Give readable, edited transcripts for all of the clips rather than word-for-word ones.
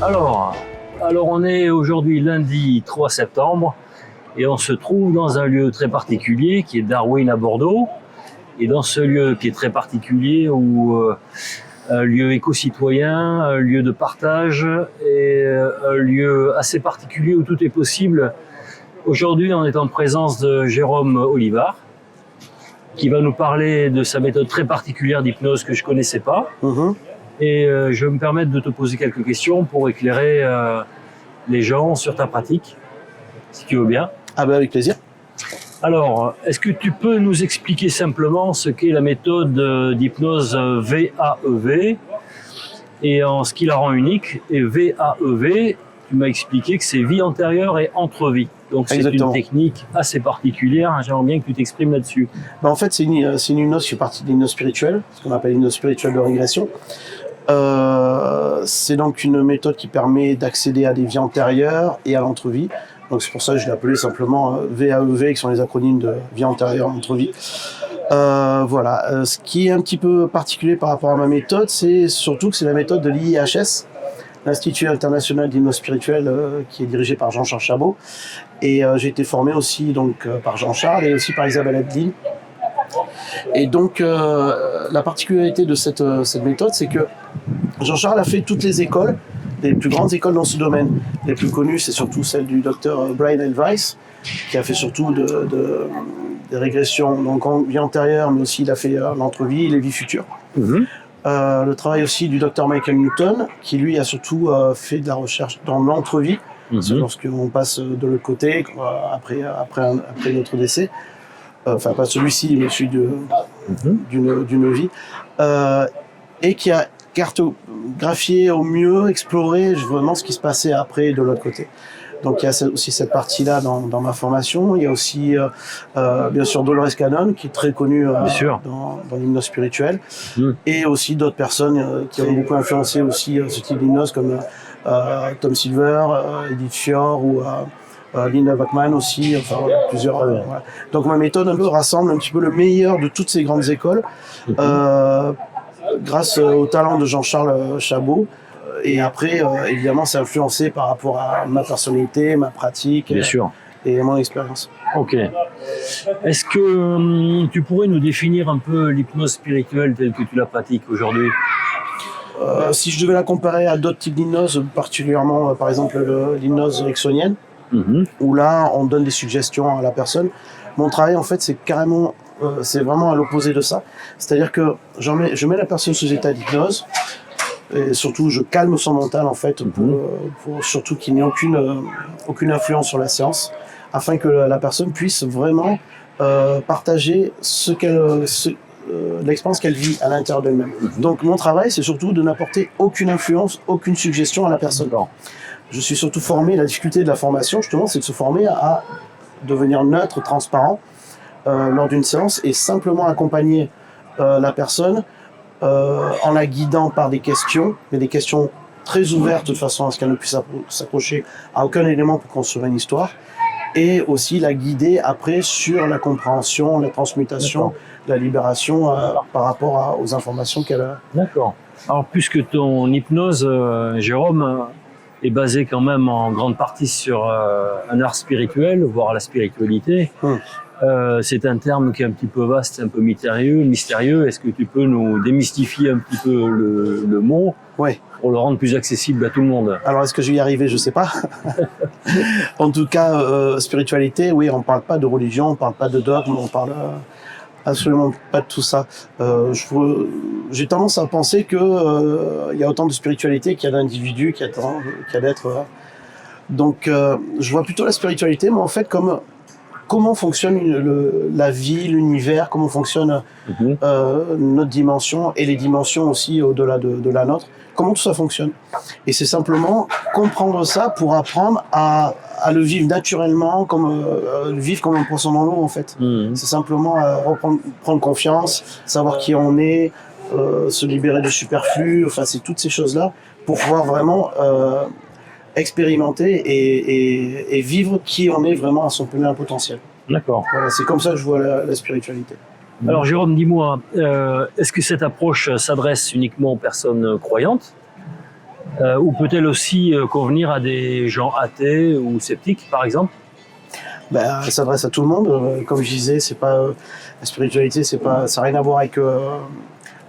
Alors, alors on est aujourd'hui lundi 3 septembre et on se trouve dans un lieu très particulier qui est Darwin à Bordeaux. Et dans ce lieu qui est très particulier, un lieu éco-citoyen, un lieu de partage et un lieu assez particulier où tout est possible. Aujourd'hui, on est en présence de Jérôme Olivard, qui va nous parler de sa méthode très particulière d'hypnose que je ne connaissais pas. Et je vais me permettre de te poser quelques questions pour éclairer les gens sur ta pratique, si tu veux bien. Ah ben avec plaisir. Alors, est-ce que tu peux nous expliquer simplement ce qu'est la méthode d'hypnose VAEV et en ce qui la rend unique? Et VAEV, tu m'as expliqué que c'est vie antérieure et entre-vie. Donc c'est une technique assez particulière, j'aimerais bien que tu t'exprimes là-dessus. Ben, en fait, c'est une hypnose qui fait partie de l'hypnose spirituelle, ce qu'on appelle l'hypnose spirituelle de régression. C'est donc une méthode qui permet d'accéder à des vies antérieures et à l'entre-vie. Donc c'est pour ça que je l'ai appelé simplement VAEV, qui sont les acronymes de vie antérieure et entre-vie. Voilà. Ce qui est un petit peu particulier par rapport à ma méthode, c'est surtout que c'est la méthode de l'IIHS, l'Institut international d'hypnose spirituelle, qui est dirigé par Jean-Charles Chabot. Et j'ai été formé aussi donc par Jean-Charles et aussi par Isabelle Adeline. Et donc la particularité de cette méthode, c'est que Jean-Charles a fait toutes les écoles, les plus grandes écoles dans ce domaine. Les plus connues, c'est surtout celle du docteur Brian L. Weiss, qui a fait surtout des régressions donc en vie antérieure, mais aussi il a fait l'entre-vie et les vies futures. Le travail aussi du docteur Michael Newton, qui lui a surtout fait de la recherche dans l'entre-vie, c'est lorsqu'on passe de l'autre côté, après notre décès. Enfin, pas celui-ci, mais celui d'une vie. Et qui a cartographié au mieux, exploré vraiment ce qui se passait après de l'autre côté. Donc il y a aussi cette partie-là dans ma formation. Il y a aussi bien sûr Dolores Cannon, qui est très connue dans l'hypnose spirituelle, et aussi d'autres personnes qui ont beaucoup influencé aussi ce type d'hypnose, comme Tom Silver, Edith Fior ou Linda Bachman aussi, enfin plusieurs. Voilà. Donc ma méthode un peu rassemble un petit peu le meilleur de toutes ces grandes écoles, grâce au talent de Jean-Charles Chabot. Et après, évidemment, c'est influencé par rapport à ma personnalité, ma pratique et mon expérience. Ok. Est-ce que tu pourrais nous définir un peu l'hypnose spirituelle telle que tu la pratiques aujourd'hui? Si je devais la comparer à d'autres types d'hypnose, particulièrement par exemple l'hypnose ericksonienne, où là, on donne des suggestions à la personne. Mon travail, en fait, c'est vraiment à l'opposé de ça. C'est-à-dire que je mets la personne sous état d'hypnose. Et surtout, je calme son mental, en fait, pour surtout qu'il n'y ait aucune influence sur la séance, afin que la personne puisse vraiment partager l'expérience qu'elle vit à l'intérieur d'elle-même. Donc, mon travail, c'est surtout de n'apporter aucune influence, aucune suggestion à la personne. Je suis surtout formé, la difficulté de la formation, justement, c'est de se former à devenir neutre, transparent lors d'une séance et simplement accompagner la personne en la guidant par des questions, mais des questions très ouvertes de façon à ce qu'elle ne puisse s'accrocher à aucun élément pour construire une histoire, et aussi la guider après sur la compréhension, la transmutation, la libération par rapport aux informations qu'elle a. D'accord. Alors puisque ton hypnose, Jérôme, est basée quand même en grande partie sur un art spirituel, voire la spiritualité, c'est un terme qui est un petit peu vaste, un peu mystérieux. Est-ce que tu peux nous démystifier un petit peu le mot pour le rendre plus accessible à tout le monde? Alors, est-ce que je vais y arriver? Je ne sais pas. En tout cas, spiritualité, oui, on ne parle pas de religion, on ne parle pas de dogme, on ne parle absolument pas de tout ça. J'ai tendance à penser qu'il y a autant de spiritualité qu'il y a d'individus, qu'il y a d'êtres. Donc, je vois plutôt la spiritualité, mais en fait, comme comment fonctionne la vie, l'univers, comment fonctionne notre dimension et les dimensions aussi au-delà de la nôtre, comment tout ça fonctionne. Et c'est simplement comprendre ça pour apprendre à le vivre naturellement, vivre comme un poisson dans l'eau en fait. C'est simplement prendre confiance, savoir qui on est, se libérer du superflu, enfin c'est toutes ces choses-là pour pouvoir vraiment expérimenter et vivre qui on est vraiment à son plein potentiel. D'accord. Voilà, c'est comme ça que je vois la spiritualité. Alors Jérôme, dis-moi, est-ce que cette approche s'adresse uniquement aux personnes croyantes Ou peut-elle aussi convenir à des gens athées ou sceptiques, par exemple? Ben, elle s'adresse à tout le monde. Comme je disais, c'est pas la spiritualité, c'est pas, ça n'a rien à voir avec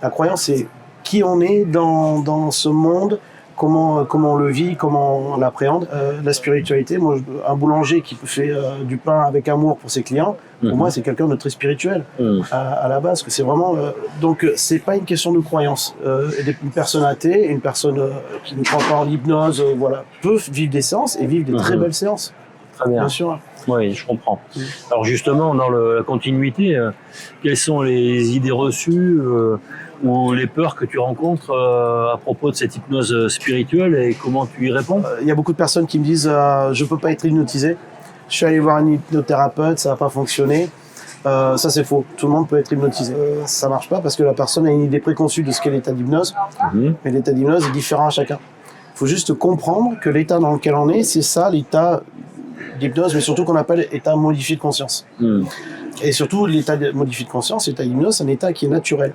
la croyance. C'est qui on est dans ce monde, comment on le vit, comment on l'appréhende. La spiritualité, moi, un boulanger qui fait du pain avec amour pour ses clients, pour moi, c'est quelqu'un de très spirituel à la base. Que c'est vraiment donc c'est pas une question de croyance. Une personne athée, une personne qui ne croit pas en l'hypnose, voilà, peuvent vivre des séances et vivre des très belles séances. Très bien. Bien sûr. Oui, je comprends. Alors justement, dans la continuité, quelles sont les idées reçues ou les peurs que tu rencontres à propos de cette hypnose spirituelle et comment tu y réponds? Il y a beaucoup de personnes qui me disent je peux pas être hypnotisé. Je suis allé voir un hypnothérapeute, ça n'a pas fonctionné. Ça c'est faux. Tout le monde peut être hypnotisé. Ça marche pas parce que la personne a une idée préconçue de ce qu'est l'état d'hypnose. Mais l'état d'hypnose est différent à chacun. Il faut juste comprendre que l'état dans lequel on est, c'est ça l'état d'hypnose, mais surtout qu'on appelle état modifié de conscience. Et surtout, l'état modifié de conscience, l'état d'hypnose, c'est un état qui est naturel.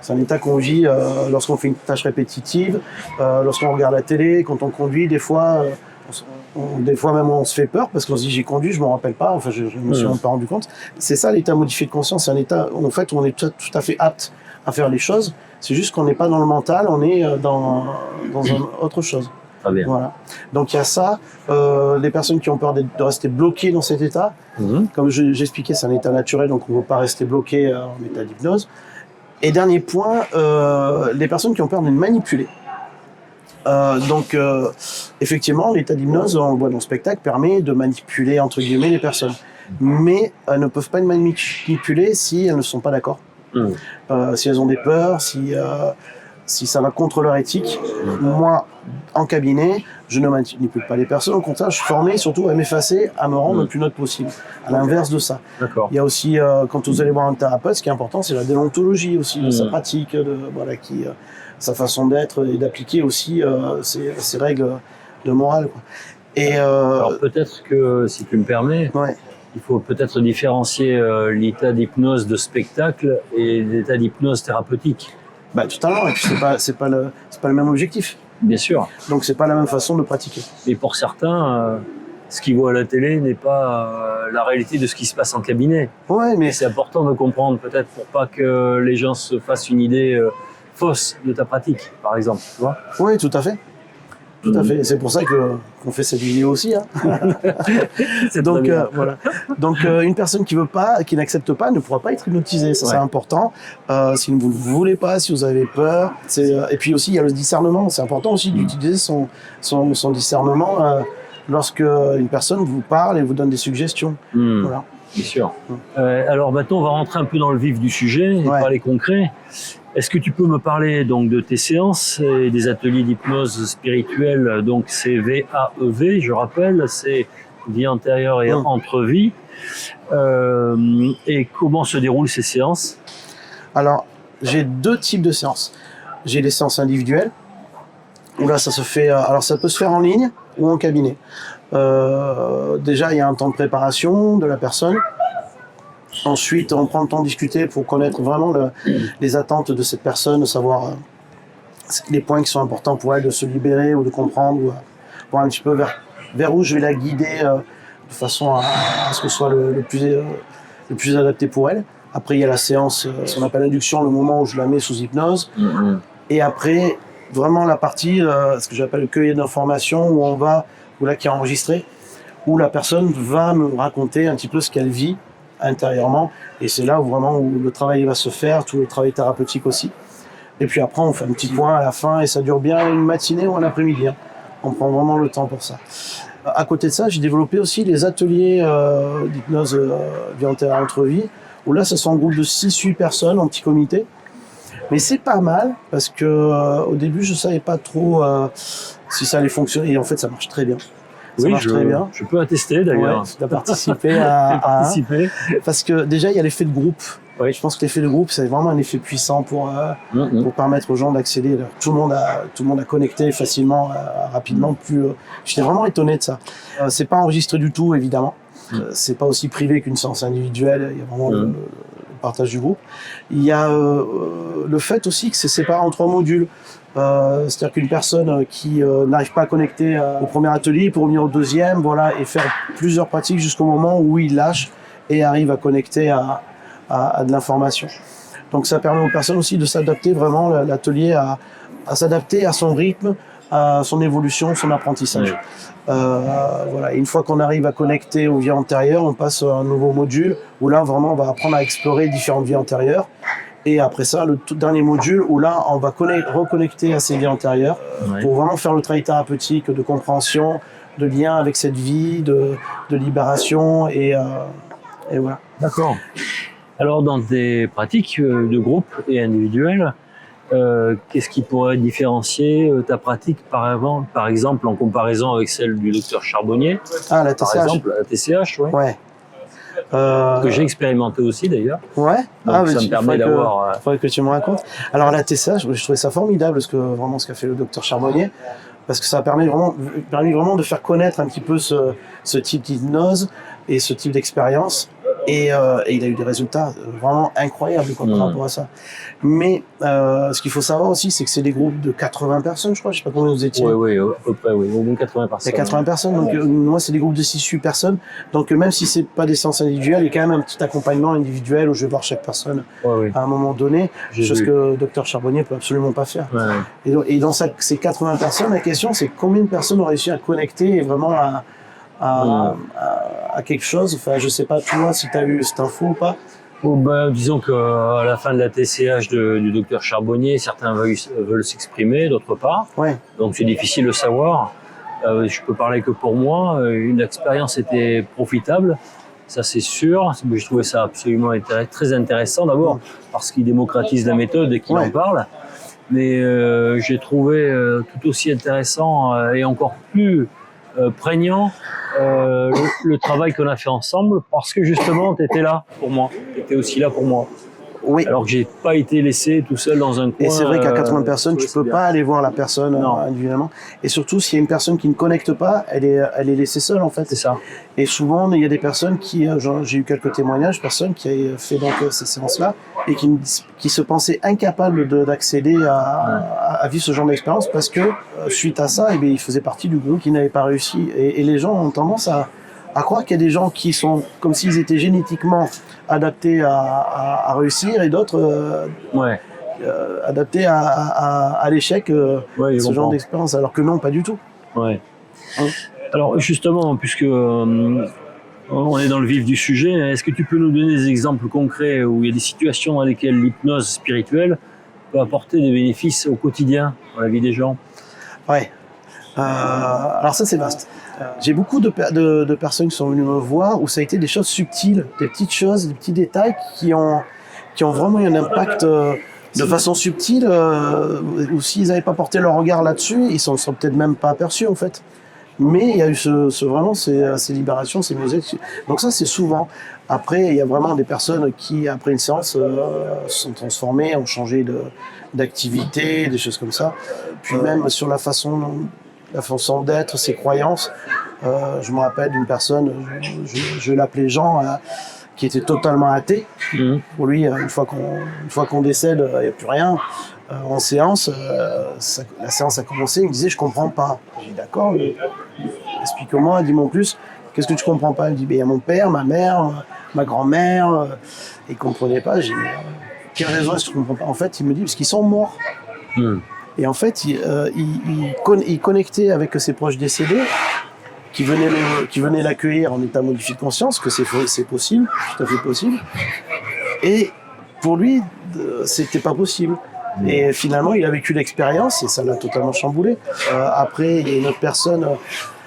C'est un état qu'on vit lorsqu'on fait une tâche répétitive, lorsqu'on regarde la télé, quand on conduit, des fois même on se fait peur parce qu'on se dit j'ai conduit, je m'en rappelle pas, enfin je me suis même pas rendu compte. C'est ça l'état modifié de conscience, c'est un état où en fait on est tout à fait apte à faire les choses, c'est juste qu'on n'est pas dans le mental, on est dans autre chose. Très bien. Voilà. Donc il y a ça, les personnes qui ont peur de rester bloquées dans cet état, comme j'expliquais, c'est un état naturel, donc on ne veut pas rester bloqué en état d'hypnose. Et dernier point, les personnes qui ont peur d'être manipulées. Effectivement, l'état d'hypnose, on le voit dans le spectacle, permet de manipuler entre guillemets les personnes. Mais elles ne peuvent pas être manipulées si elles ne sont pas d'accord. Si elles ont des peurs, si ça va contre leur éthique. Moi, en cabinet, je ne manipule pas les personnes. Au contraire, je suis formé surtout à m'effacer, à me rendre le plus neutre possible. À l'inverse de ça. D'accord. Il y a aussi, quand vous allez voir un thérapeute, ce qui est important, c'est la déontologie aussi, sa pratique, sa façon d'être et d'appliquer aussi ses règles de morale, quoi. Et alors peut-être que, si tu me permets, il faut peut-être différencier l'état d'hypnose de spectacle et l'état d'hypnose thérapeutique. Bah, totalement, et puis c'est pas le même objectif. Bien sûr. Donc c'est pas la même façon de pratiquer. Et pour certains, ce qu'ils voient à la télé n'est pas la réalité de ce qui se passe en cabinet. Ouais, mais c'est important de comprendre peut-être pour pas que les gens se fassent une idée fausse de ta pratique, par exemple. Tu vois ? Oui, tout à fait. Tout à fait. Et c'est pour ça qu'on fait cette vidéo aussi. Hein. Donc voilà. Donc une personne qui veut pas, qui n'accepte pas, ne pourra pas être hypnotisée. Ça c'est important. Si vous ne voulez pas, si vous avez peur, et puis aussi il y a le discernement. C'est important aussi d'utiliser son discernement lorsque une personne vous parle et vous donne des suggestions. Voilà. Bien sûr. Alors maintenant, on va rentrer un peu dans le vif du sujet et parler concret. Est-ce que tu peux me parler donc de tes séances et des ateliers d'hypnose spirituelle? Donc c'est VAEV, je rappelle, c'est vie antérieure et entre-vie. Et comment se déroulent ces séances? Alors, j'ai deux types de séances. J'ai les séances individuelles, où là ça se fait. Alors ça peut se faire en ligne ou en cabinet. Déjà, il y a un temps de préparation de la personne. Ensuite, on prend le temps de discuter pour connaître vraiment les attentes de cette personne, de savoir les points qui sont importants pour elle, de se libérer ou de comprendre, ou voir un petit peu vers où je vais la guider de façon à ce que ce soit le plus adapté pour elle. Après, il y a la séance, ce qu'on appelle l'induction, le moment où je la mets sous hypnose. Et après, vraiment la partie, ce que j'appelle le cueillir d'informations, où là qui est enregistré, où la personne va me raconter un petit peu ce qu'elle vit intérieurement, et c'est là où vraiment où le travail va se faire, tout le travail thérapeutique aussi. Et puis après on fait un petit point à la fin et ça dure bien une matinée ou un après-midi. On prend vraiment le temps pour ça. À côté de ça, j'ai développé aussi les ateliers d'hypnose vie antérieure entre-vie, où là ça sont un groupe de 6-8 personnes en petit comité. Mais c'est pas mal parce que au début je savais pas trop si ça allait fonctionner, et en fait ça marche très bien. Ça marche très bien. Je peux attester d'ailleurs. Tu as participé parce que déjà il y a l'effet de groupe. Je pense que l'effet de groupe c'est vraiment un effet puissant pour permettre aux gens d'accéder. Tout le monde a connecté facilement, rapidement. J'étais vraiment étonné de ça. C'est pas enregistré du tout évidemment. C'est pas aussi privé qu'une séance individuelle. Il y a vraiment le partage du groupe. Il y a le fait aussi que c'est séparé en 3 modules. C'est-à-dire qu'une personne qui n'arrive pas à connecter au premier atelier peut revenir au deuxième, voilà, et faire plusieurs pratiques jusqu'au moment où il lâche et arrive à connecter à de l'information. Donc ça permet aux personnes aussi de s'adapter vraiment, l'atelier à s'adapter à son rythme, à son évolution, son apprentissage. Oui. Voilà. Et une fois qu'on arrive à connecter aux vies antérieures, on passe à un nouveau module où là vraiment on va apprendre à explorer différentes vies antérieures. Et après ça, le tout dernier module où là on va reconnecter à ces vies antérieures pour vraiment faire le travail thérapeutique de compréhension, de lien avec cette vie, de libération et voilà. D'accord. Alors, dans tes pratiques de groupe et individuelles, qu'est-ce qui pourrait différencier ta pratique, par exemple, en comparaison avec celle du docteur Charbonnier? Ah, la TCH. Par exemple, la TCH, oui. Ouais. Que j'ai expérimenté aussi, d'ailleurs. Ouais. Donc, ça me permet d'avoir... faudrait que tu me racontes. Alors, la TCH, je trouvais ça formidable, vraiment ce qu'a fait le docteur Charbonnier, parce que ça a permis vraiment de faire connaître un petit peu ce type d'hypnose et ce type d'expérience. Et il a eu des résultats vraiment incroyables par rapport à ça. Mais ce qu'il faut savoir aussi, c'est que c'est des groupes de 80 personnes, je crois. Je sais pas combien vous étiez. Oui, à peu près, oui. Au moins 80 personnes. Il y a 80 personnes, donc moi, c'est des groupes de 6-8 personnes. Donc même si c'est pas des séances individuelles, il y a quand même un petit accompagnement individuel où je vais voir chaque personne à un moment donné, chose que le docteur Charbonnier peut absolument pas faire. Ouais. Et dans ces 80 personnes, la question, c'est combien de personnes ont réussi à connecter et vraiment à quelque chose. Enfin, je sais pas, toi, si tu as eu cette info ou pas. Disons qu'à la fin de la TCH du docteur Charbonnier, certains veulent s'exprimer, d'autres pas. Ouais. Donc c'est difficile de savoir. Je peux parler que pour moi. Une expérience était profitable, ça c'est sûr. Je trouvais ça absolument très intéressant d'abord parce qu'il démocratise la méthode et qu'il en parle. Mais j'ai trouvé tout aussi intéressant et encore plus prégnant le travail qu'on a fait ensemble parce que justement tu étais là pour moi, tu étais aussi là pour moi. Oui. Alors que j'ai pas été laissé tout seul dans un coin. Et c'est vrai qu'à 80 personnes, tu peux pas aller voir la personne individuellement. Et surtout, s'il y a une personne qui ne connecte pas, elle est laissée seule en fait. C'est ça. Et souvent, il y a des personnes j'ai eu quelques témoignages, personnes qui avaient fait donc ces séances-là et qui se pensaient incapables d'accéder à vivre ce genre d'expérience parce que suite à ça, ils faisaient partie du groupe qui n'avait pas réussi. Et les gens ont tendance à croire qu'il y a des gens qui sont comme s'ils étaient génétiquement adaptés à réussir et d'autres adaptés à l'échec, ce genre d'expérience, alors que non, pas du tout. Ouais. Alors justement, puisque on est dans le vif du sujet, est-ce que tu peux nous donner des exemples concrets où il y a des situations dans lesquelles l'hypnose spirituelle peut apporter des bénéfices au quotidien, dans la vie des gens? Ouais. Alors ça, c'est vaste. J'ai beaucoup de personnes qui sont venues me voir où ça a été des choses subtiles, des petites choses, des petits détails qui ont vraiment eu un impact de façon subtile, ou s'ils n'avaient pas porté leur regard là-dessus, ils s'en sont peut-être même pas aperçus en fait. Mais il y a eu vraiment ces libérations, ces musiques. Donc ça, c'est souvent. Après, il y a vraiment des personnes qui, après une séance, se sont transformées, ont changé d'activité, des choses comme ça. Puis même sur la façon d'être, ses croyances. Je me rappelle d'une personne, je l'appelais Jean, qui était totalement athée. Pour lui, une fois qu'on décède, il n'y a plus rien. En séance, la séance a commencé, il me disait « je comprends pas ». J'ai dit « d'accord, explique-moi, dis-moi en plus, qu'est-ce que tu comprends pas ?» Il me dit « il y a mon père, ma mère, ma grand-mère, et ils comprenaient pas ». J'ai dit « quelle raison est-ce que tu comprends pas ?» En fait, il me dit « parce qu'ils sont morts ». Et en fait, il connectait avec ses proches décédés, qui venaient l'accueillir en état modifié de conscience, que c'est possible, tout à fait possible. Et pour lui, c'était pas possible. Et finalement, il a vécu l'expérience et ça l'a totalement chamboulé. Après, il y a une autre personne,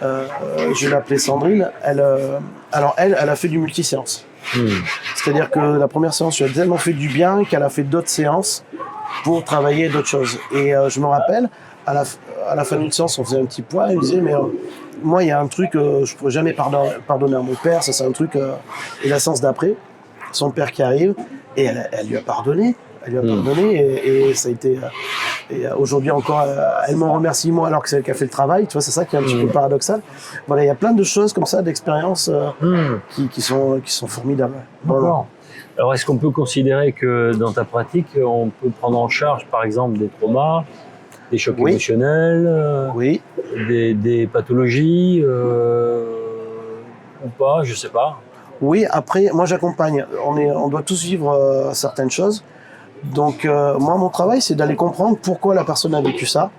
je l'appelais Sandrine, elle a fait du multi-séance. C'est-à-dire que la première séance lui a tellement fait du bien qu'elle a fait d'autres séances pour travailler d'autres choses. Et je me rappelle, à la fin d'une séance, on faisait un petit point, elle me disait, mais moi, il y a un truc, je ne pourrais jamais pardonner à mon père, ça c'est un truc. Et la séance d'après, son père qui arrive, et elle lui a pardonné. Elle lui a pardonné et ça a été. Et aujourd'hui encore, elle m'en remercie moi alors que c'est elle qui a fait le travail. Tu vois, c'est ça qui est un petit peu paradoxal. Voilà, il y a plein de choses comme ça, d'expériences qui sont formidables. D'accord. Alors, est-ce qu'on peut considérer que dans ta pratique, on peut prendre en charge, par exemple, des traumas Des chocs Oui. émotionnels, Oui. des pathologies ou pas, je sais pas. Oui, après, moi j'accompagne. On doit tous vivre certaines choses. Donc, moi, mon travail, c'est d'aller comprendre pourquoi la personne a vécu ça,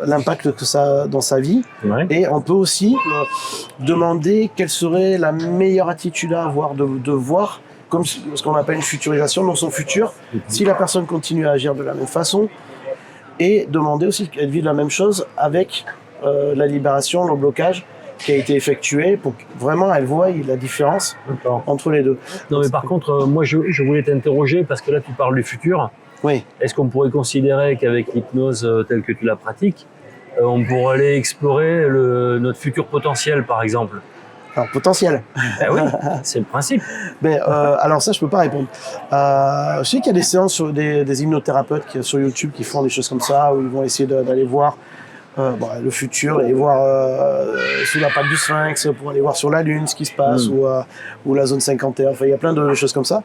l'impact que ça a dans sa vie. Ouais. Et on peut aussi demander quelle serait la meilleure attitude à avoir, de voir, comme ce qu'on appelle une futurisation dans son futur, si la personne continue à agir de la même façon, et demander aussi qu'elle vive la même chose avec la libération, le blocage qui a été effectué pour que vraiment elle voie la différence D'accord. entre les deux. Non, mais par contre, moi, je voulais t'interroger parce que là, tu parles du futur. Oui. Est-ce qu'on pourrait considérer qu'avec l'hypnose telle que tu la pratiques, on pourrait aller explorer notre futur potentiel, par exemple? Alors, potentiel. Ben oui, c'est le principe. Mais, alors ça, je peux pas répondre. Je sais qu'il y a des séances sur des hypnothérapeutes sur YouTube qui font des choses comme ça, où ils vont essayer d'aller voir le futur, aller voir sous la patte du Sphinx, pour aller voir sur la Lune ce qui se passe, ou la zone 51. Enfin, il y a plein de choses comme ça.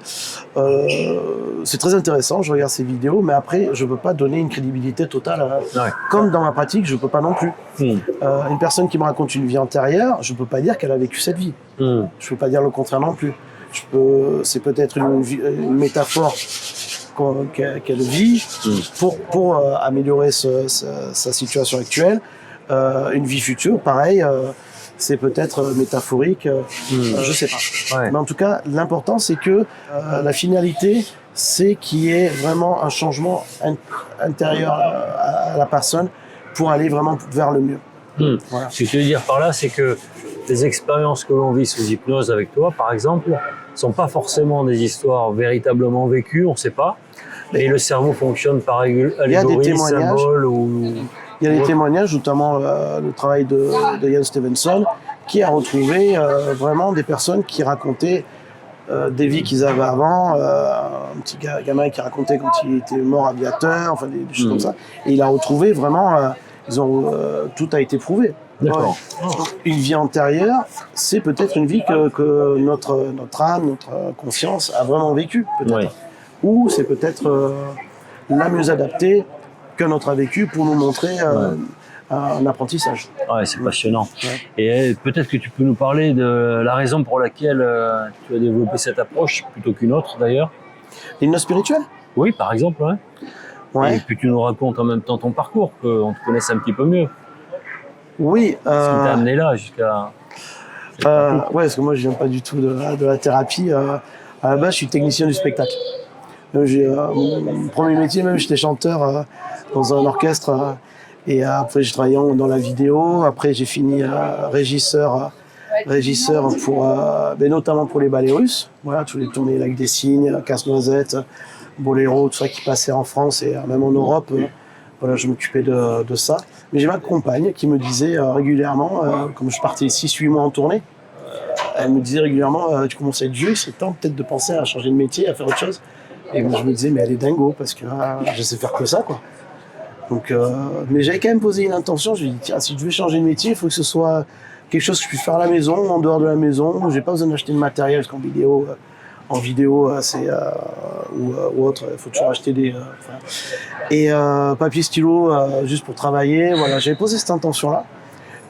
C'est très intéressant, je regarde ces vidéos, mais après, je peux pas donner une crédibilité totale. Ouais. Comme dans ma pratique, je peux pas non plus. Hmm. Une personne qui me raconte une vie antérieure, je peux pas dire qu'elle a vécu cette vie. Hmm. Je peux pas dire le contraire non plus. C'est peut-être une métaphore qu'elle vit pour améliorer sa situation actuelle. Une vie future, pareil, c'est peut-être métaphorique, je sais pas. Ouais. Mais en tout cas, l'important, c'est que la finalité, c'est qu'il y ait vraiment un changement intérieur à la personne pour aller vraiment vers le mieux. Voilà. Ce que tu veux dire par là, c'est que les expériences que l'on vit sous hypnose avec toi, par exemple, sont pas forcément des histoires véritablement vécues, on ne sait pas. Mais le cerveau fonctionne par allégorie, symbole ou... Il y a des témoignages, notamment le travail de Ian Stevenson, qui a retrouvé vraiment des personnes qui racontaient des vies qu'ils avaient avant. Un petit gamin qui racontait quand il était mort aviateur, enfin des choses comme ça. Et il a retrouvé vraiment, tout a été prouvé. D'accord. Ouais. Une vie antérieure, c'est peut-être une vie que notre âme, notre conscience a vraiment vécue, peut-être. Oui. Ou c'est peut-être la mieux adaptée qu'un autre a vécu pour nous montrer un apprentissage. Ouais, c'est passionnant. Ouais. Et peut-être que tu peux nous parler de la raison pour laquelle tu as développé cette approche plutôt qu'une autre d'ailleurs. L'hypnose spirituelle ? Oui, par exemple. Ouais. Ouais. Et puis tu nous racontes en même temps ton parcours, qu'on te connaisse un petit peu mieux. Oui. Ce qui t'a amené là jusqu'à... ouais, parce que moi je viens pas du tout de la thérapie. À la base, je suis technicien du spectacle. Mon premier métier, même, j'étais chanteur dans un orchestre. Et après, j'ai travaillé dans la vidéo. Après, j'ai fini régisseur pour, notamment pour les ballets russes. Voilà, tous les tournées Lac des Cygnes, Casse-Noisette, Boléro, tout ça qui passait en France et même en Europe. Voilà, je m'occupais de ça. Mais j'ai ma compagne qui me disait régulièrement, comme je partais 6-8 mois en tournée, elle me disait régulièrement, tu commences à être vieux, c'est temps peut-être de penser à changer de métier, à faire autre chose. Et moi, je me disais, mais elle est dingo, parce que je sais faire que ça, quoi. Donc, mais j'avais quand même posé une intention, je lui ai dit, tiens, si je veux changer de métier, il faut que ce soit quelque chose que je puisse faire à la maison, en dehors de la maison, où j'ai pas besoin d'acheter de matériel, parce qu'en vidéo, c'est, ou autre, il faut toujours acheter et papier stylo, juste pour travailler, voilà, j'avais posé cette intention-là.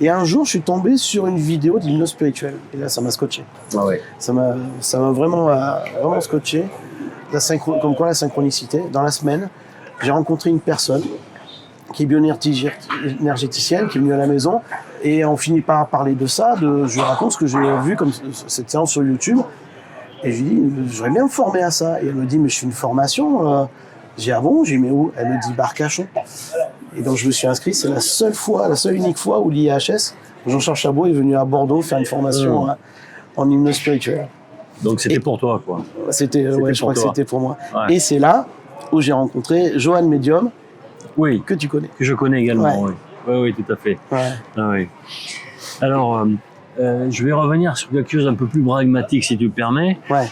Et un jour, je suis tombé sur une vidéo d'hypnose spirituelle. Et là, ça m'a scotché. Ah ouais. Ça m'a vraiment scotché. Comme quoi la synchronicité. Dans la semaine, j'ai rencontré une personne qui est bioénergéticienne, qui est venue à la maison. Et on finit par parler de ça. Je lui raconte ce que j'ai vu comme cette séance sur YouTube. Et je lui dis, j'aurais bien me former à ça. Et elle me dit, mais je fais une formation. J'ai dit, ah bon? J'ai dit, mais où? Elle me dit, Barcachon. Et donc je me suis inscrit, c'est la seule unique fois où l'IHS, Jean-Charles Chabot, est venu à Bordeaux faire une formation en hypnose spirituelle. Donc c'était pour toi, quoi. C'était je crois que c'était pour moi. Ouais. Et c'est là où j'ai rencontré Johan Medium, Oui, que tu connais. que je connais également, Ouais. Oui, tout à fait. Ouais. Ah, oui. Alors, je vais revenir sur quelque chose un peu plus pragmatique, si tu le permets. Ouais.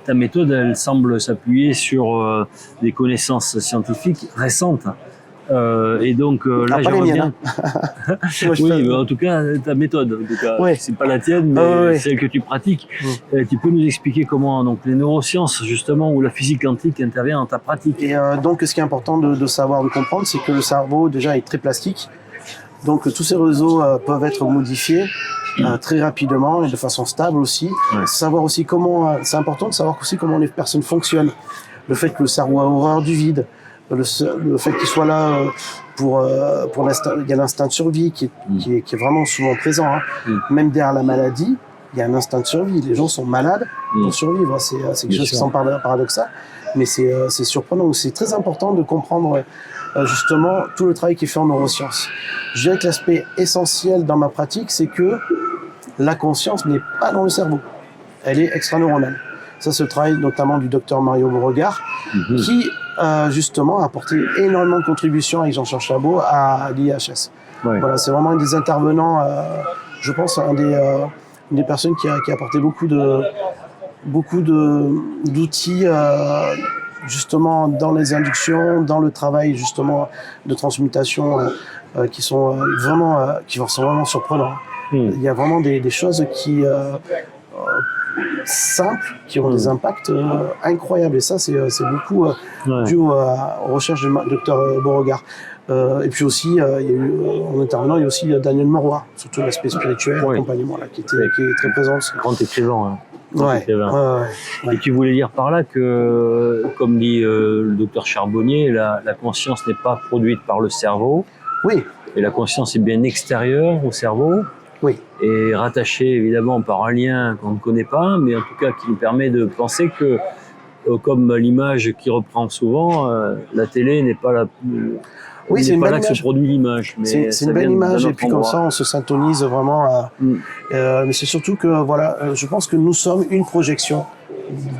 Ta méthode, elle semble s'appuyer sur des connaissances scientifiques récentes. Et donc là, pas les j'aimerais miennes, bien. Moi, je Oui, fais- mais en tout cas, ta méthode, en tout cas, Ouais. c'est pas la tienne, mais Ouais. celle que tu pratiques. Tu peux nous expliquer comment donc les neurosciences justement ou la physique quantique intervient dans ta pratique. Et donc, ce qui est important de savoir, de comprendre, c'est que le cerveau déjà est très plastique. Donc, tous ces réseaux peuvent être modifiés très rapidement et de façon stable aussi. Ouais. Savoir aussi comment, c'est important de savoir aussi comment les personnes fonctionnent. Le fait que le cerveau a horreur du vide, le fait qu'il soit là pour l'instinct, il y a l'instinct de survie qui est vraiment souvent présent. Hein. Même derrière la maladie, il y a un instinct de survie. Les gens sont malades pour survivre. C'est quelque chose qui semble paradoxal, mais c'est surprenant. Donc, c'est très important de comprendre justement tout le travail qui est fait en neurosciences. Je dirais que l'aspect essentiel dans ma pratique, c'est que la conscience n'est pas dans le cerveau. Elle est extraneuronale. Ça, c'est le travail notamment du docteur Mario Beauregard, qui justement a apporté énormément de contributions avec Jean-Charles Chabot à l'IHS. Ouais. Voilà, c'est vraiment un des intervenants, je pense, une des personnes qui a apporté beaucoup d'outils justement dans les inductions, dans le travail justement de transmutation qui sont vraiment surprenants. Il y a vraiment des choses qui simples qui ont des impacts incroyables, et ça c'est beaucoup dû aux recherches du docteur Beauregard. Et puis aussi, il y a eu, en intervenant, il y a aussi Daniel Moroy, surtout l'aspect spirituel, l'accompagnement là, qui est très présent aussi. Grand écrivain. Hein. Ouais. Et tu voulais dire par là que, comme dit le docteur Charbonnier, la conscience n'est pas produite par le cerveau. Oui. Et la conscience est bien extérieure au cerveau. Oui. Et rattachée évidemment par un lien qu'on ne connaît pas, mais en tout cas qui nous permet de penser que, comme l'image qui reprend souvent, la télé n'est pas la. Oui, c'est une belle là que image. se produit l'image. C'est une belle image, et puis comme ça, on se syntonise vraiment. Mais c'est surtout que, voilà, je pense que nous sommes une projection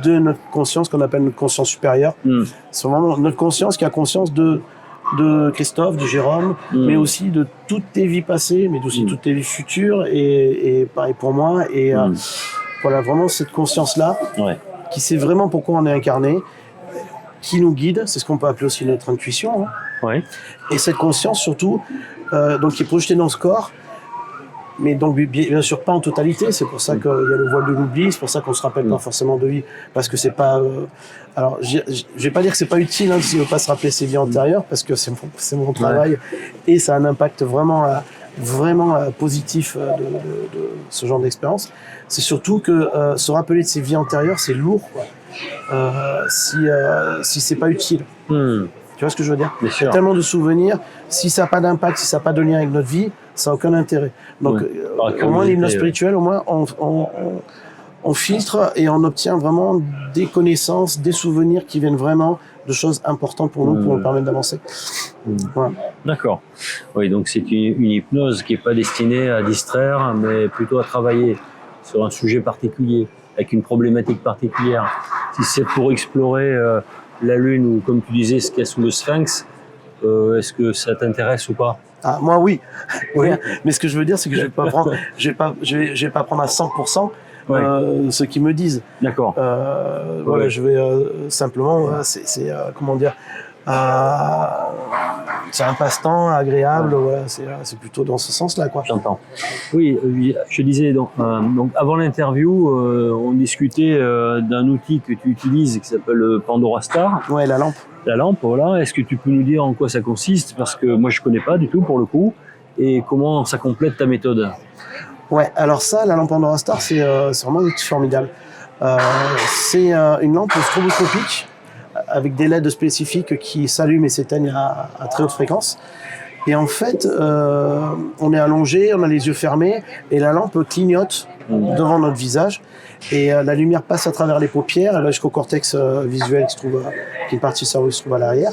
de notre conscience, qu'on appelle notre conscience supérieure. C'est vraiment notre conscience qui a conscience de Christophe, de Jérôme, mais aussi de toutes tes vies passées, mais aussi toutes tes vies futures, et pareil pour moi. Et voilà, vraiment cette conscience-là, qui sait vraiment pourquoi on est incarné, qui nous guide, c'est ce qu'on peut appeler aussi notre intuition. Hein. Ouais. Et cette conscience surtout, donc qui est projetée dans ce corps, mais donc bien sûr pas en totalité. C'est pour ça qu'il y a le voile de l'oubli, c'est pour ça qu'on se rappelle pas forcément de vie, parce que c'est pas. Alors je vais pas dire que c'est pas utile si on veut pas se rappeler ses vies antérieures, parce que c'est mon travail, et ça a un impact vraiment positif de ce genre d'expérience. C'est surtout que se rappeler de ses vies antérieures, c'est lourd, quoi. Si c'est pas utile. Tu vois ce que je veux dire? Il y a tellement de souvenirs. Si ça n'a pas d'impact, si ça n'a pas de lien avec notre vie, ça n'a aucun intérêt. Donc, au moins, l'hypnose spirituelle, au moins, on filtre et on obtient vraiment des connaissances, des souvenirs qui viennent vraiment de choses importantes pour nous, pour nous permettre d'avancer. Voilà. D'accord. Oui, donc c'est une hypnose qui n'est pas destinée à distraire, mais plutôt à travailler sur un sujet particulier, avec une problématique particulière. Si c'est pour explorer la Lune, ou comme tu disais, ce qu'il y a sous le Sphinx, est-ce que ça t'intéresse ou pas? Ah, moi, oui. Mais ce que je veux dire, c'est que je vais pas prendre à 100% ce qu'ils me disent. D'accord. Voilà, je vais simplement, comment dire, c'est un passe-temps agréable. Voilà, c'est plutôt dans ce sens-là, quoi. J'entends. Oui, je disais donc avant l'interview, on discutait d'un outil que tu utilises qui s'appelle Pandora Star. Ouais, la lampe. La lampe, voilà. Est-ce que tu peux nous dire en quoi ça consiste? Parce que moi, je connais pas du tout pour le coup. Et comment ça complète ta méthode? Ouais, alors ça, la lampe Pandora Star, c'est vraiment un outil formidable. C'est une lampe stroboscopique avec des LED spécifiques qui s'allument et s'éteignent à très haute fréquence. Et en fait, on est allongé, on a les yeux fermés, et la lampe clignote devant notre visage. Et la lumière passe à travers les paupières, elle va jusqu'au cortex visuel qui est une partie du cerveau qui se trouve à l'arrière,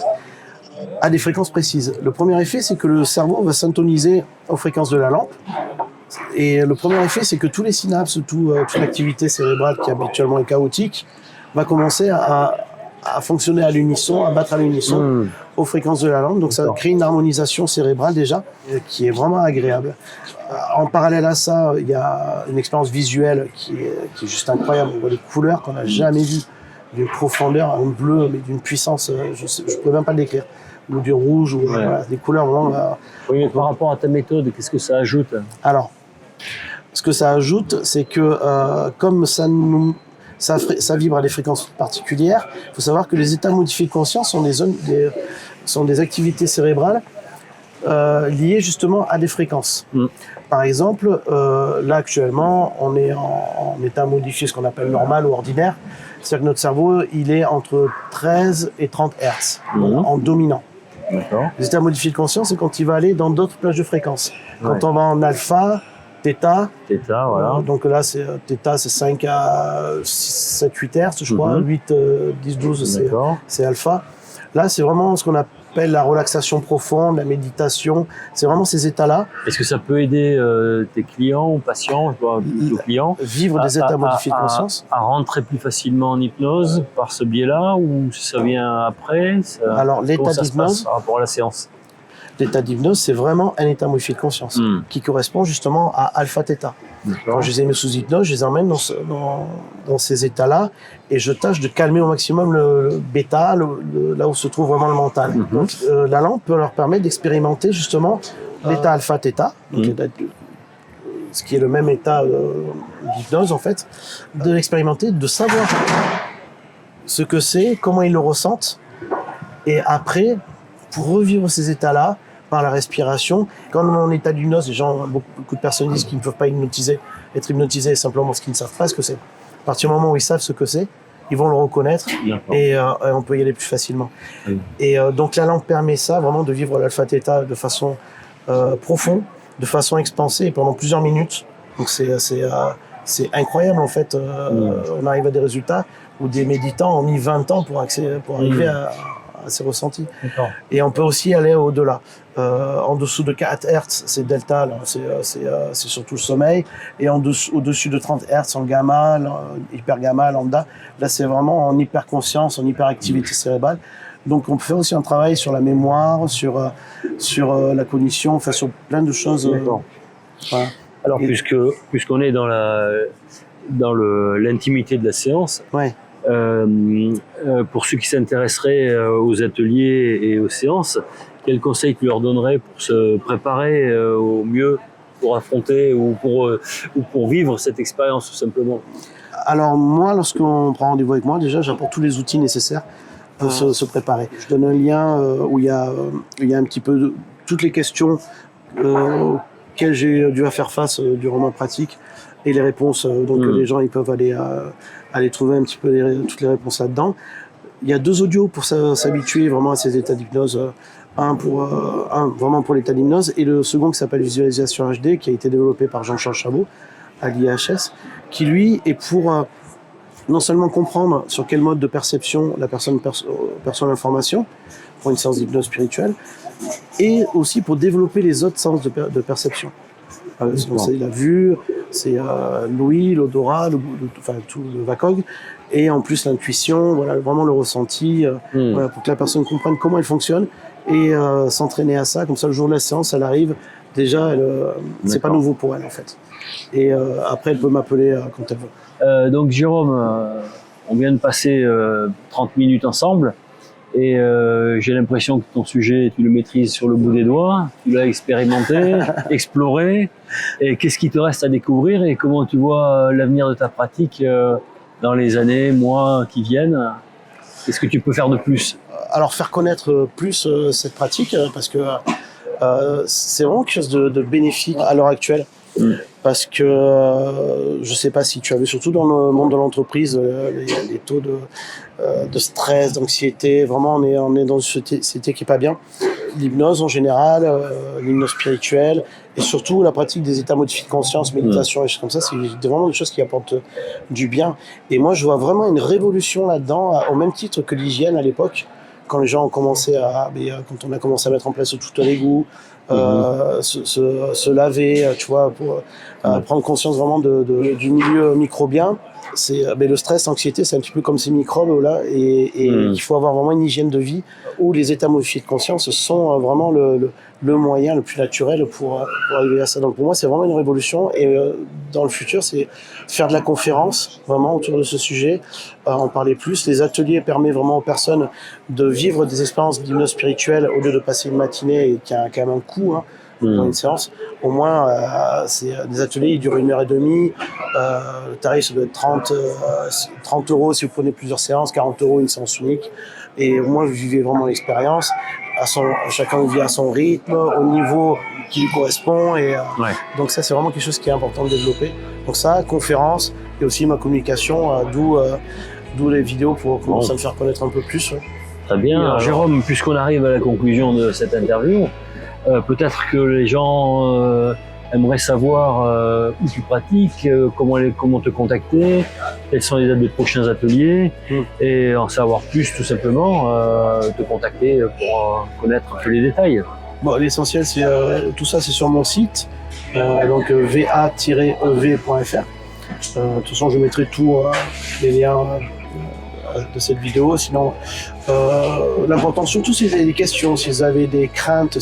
à des fréquences précises. Le premier effet, c'est que le cerveau va syntoniser aux fréquences de la lampe. Et le premier effet, c'est que tous les synapses, toute l'activité cérébrale qui habituellement est chaotique, va commencer à fonctionner à l'unisson, à battre à l'unisson aux fréquences de la lampe. Donc ça crée une harmonisation cérébrale déjà, qui est vraiment agréable. En parallèle à ça, il y a une expérience visuelle qui est juste incroyable. On voit des couleurs qu'on n'a jamais vues, d'une profondeur, un bleu, mais d'une puissance, je ne peux même pas le décrire. ou du rouge, ou voilà, des couleurs vraiment. Oui, mais par rapport à ta méthode, qu'est-ce que ça ajoute? Alors, ce que ça ajoute, c'est que comme ça vibre à des fréquences particulières, il faut savoir que les états modifiés de conscience sont des activités cérébrales liées justement à des fréquences. Par exemple, là actuellement, on est en état modifié, ce qu'on appelle normal ou ordinaire. C'est-à-dire que notre cerveau, il est entre 13 et 30 Hertz, en dominant. Les états modifiés de conscience, c'est quand il va aller dans d'autres plages de fréquences. Quand on va en alpha, θ, voilà. donc là, θ, c'est 5 à 6, 7, 8 Hertz, je crois. 8, 10, 12, c'est alpha. Là, c'est vraiment ce qu'on appelle la relaxation profonde, la méditation. C'est vraiment ces états-là. Est-ce que ça peut aider tes clients ou patients, plutôt clients, vivre des états modifiés de conscience, à rentrer plus facilement en hypnose par ce biais-là, ou ça vient après? Alors, l'état d'hypnose, par rapport à la séance? L'état d'hypnose, c'est vraiment un état modifié de conscience qui correspond justement à alpha-θ. Quand je les mets sous hypnose, je les emmène dans ces états-là et je tâche de calmer au maximum le bêta, là où se trouve vraiment le mental. Donc, la lampe peut leur permettre d'expérimenter justement l'état alpha-θ, ce qui est le même état d'hypnose en fait, de l'expérimenter, de savoir ce que c'est, comment ils le ressentent, et après, pour revivre ces états-là, par la respiration. Quand on est en état d'hypnose, beaucoup de personnes disent qu'ils ne peuvent pas être hypnotisés simplement parce qu'ils ne savent pas ce que c'est. À partir du moment où ils savent ce que c'est, ils vont le reconnaître et on peut y aller plus facilement. Et donc la lampe permet ça, vraiment de vivre l'alpha-θ de façon profonde, de façon expansée pendant plusieurs minutes. Donc c'est incroyable en fait. On arrive à des résultats où des méditants ont mis 20 ans pour arriver à ces ressentis. Et on peut aussi aller au-delà. En dessous de 4 Hertz, c'est delta, c'est surtout le sommeil. Et au-dessus de 30 Hertz, en gamma, hyper gamma, lambda, là c'est vraiment en hyper conscience, en hyperactivité cérébrale. Donc on peut faire aussi un travail sur la mémoire, sur la cognition, enfin sur plein de choses. Voilà. Alors puisqu'on est dans l'intimité de la séance, pour ceux qui s'intéresseraient aux ateliers et aux séances, quels conseils tu leur donnerais pour se préparer au mieux pour affronter ou pour vivre cette expérience tout simplement? Alors moi, lorsqu'on prend rendez-vous avec moi, déjà j'apporte tous les outils nécessaires pour se préparer. Je donne un lien où il y a un petit peu de toutes les questions auxquelles j'ai dû faire face durant ma pratique et les réponses. Donc les gens ils peuvent aller trouver un petit peu toutes les réponses là-dedans. Il y a 2 audios pour s'habituer vraiment à ces états d'hypnose. Un vraiment pour l'état d'hypnose et le second qui s'appelle Visualisation HD qui a été développé par Jean-Charles Chabot à l'IHS, qui lui est pour non seulement comprendre sur quel mode de perception la personne perçoit l'information pour une séance d'hypnose spirituelle et aussi pour développer les autres sens de perception. C'est la vue, c'est l'ouïe, l'odorat, tout le VACOG, et en plus l'intuition, voilà, vraiment le ressenti, voilà, pour que la personne comprenne comment elle fonctionne et s'entraîner à ça. Comme ça, le jour de la séance, elle arrive, déjà, c'est pas nouveau pour elle en fait. Et après, elle peut m'appeler quand elle veut. Donc Jérôme, on vient de passer 30 minutes ensemble. Et j'ai l'impression que ton sujet, tu le maîtrises sur le bout des doigts, tu l'as expérimenté, exploré. Et qu'est-ce qui te reste à découvrir et comment tu vois l'avenir de ta pratique dans les années, mois qui viennent? Qu'est-ce que tu peux faire de plus? Alors faire connaître plus cette pratique, parce que c'est vraiment quelque chose de bénéfique à l'heure actuelle. Parce que je ne sais pas si tu as vu, surtout dans le monde de l'entreprise, les taux de stress, d'anxiété, vraiment on est dans une société qui n'est pas bien. L'hypnose en général, l'hypnose spirituelle, et surtout la pratique des états modifiés de conscience, méditation et des choses comme ça, c'est vraiment des choses qui apportent du bien. Et moi je vois vraiment une révolution là-dedans, au même titre que l'hygiène à l'époque, quand les gens ont commencé quand on a commencé à mettre en place tout à l'égout, se laver, tu vois, pour prendre conscience vraiment du milieu microbien. mais le stress, l'anxiété, c'est un petit peu comme ces microbes là, et il faut avoir vraiment une hygiène de vie où les états modifiés de conscience sont vraiment le moyen le plus naturel pour arriver à ça. Donc pour moi, c'est vraiment une révolution, et dans le futur, c'est faire de la conférence vraiment autour de ce sujet, en parler plus. Les ateliers permettent vraiment aux personnes de vivre des expériences d'hypnose spirituelle au lieu de passer une matinée et qui a quand même un coût, hein, pour une séance. Au moins, c'est des ateliers, ils durent 1h30. Le tarif, ça doit être 30 € si vous prenez plusieurs séances, 40 € une séance unique. Et au moins, vous vivez vraiment l'expérience. Chacun vit à son rythme, au niveau qui lui correspond. Donc ça, c'est vraiment quelque chose qui est important de développer. Donc ça, conférence, et aussi ma communication, d'où les vidéos pour commencer à me faire connaître un peu plus. Très bien. Alors, Jérôme, puisqu'on arrive à la conclusion de cette interview, peut-être que les gens aimeraient savoir où tu pratiques, comment te contacter, quelles sont les dates des prochains ateliers, et en savoir plus tout simplement, te contacter pour connaître un peu les détails. Bon, l'essentiel, c'est tout ça, c'est sur mon site, donc va-ev.fr. De toute façon, je mettrai tous les liens de cette vidéo. Sinon, l'important surtout, si vous avez des questions, si vous avez des craintes,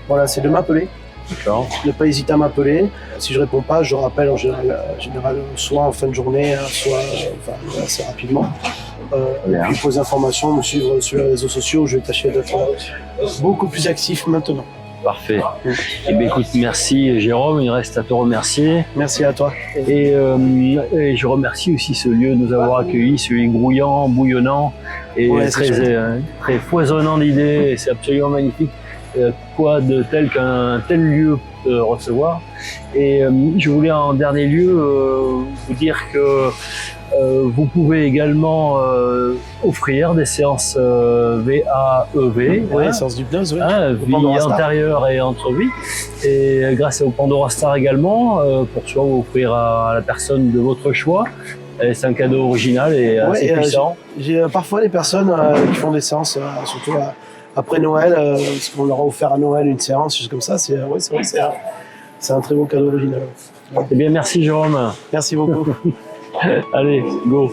voilà, c'est de m'appeler. D'accord. Ne pas hésiter à m'appeler. Si je réponds pas, je rappelle en général soit en fin de journée, soit assez rapidement. Et puis pour les informations, me suivre sur les réseaux sociaux. Je vais tâcher d'être beaucoup plus actif maintenant. Parfait. Eh bien, écoute, merci Jérôme, il reste à te remercier. Merci à toi. Et je remercie aussi ce lieu de nous avoir accueillis, celui grouillant, bouillonnant et très foisonnant d'idées. C'est absolument magnifique. Quoi de tel qu'un tel lieu peut recevoir. Et je voulais en dernier lieu vous dire que vous pouvez également offrir des séances VAEV, oui, séances d'hypnose, oui. Vie antérieure et entrevie. Et grâce au Pandora Star également, pour soit vous offrir à la personne de votre choix. C'est un cadeau original et assez puissant. J'ai parfois des personnes qui font des séances, surtout après Noël, parce qu'on leur a offert à Noël une séance, juste comme ça. C'est vrai, c'est un très bon cadeau original. Eh bien, merci Jérôme. Merci beaucoup. Allez, go.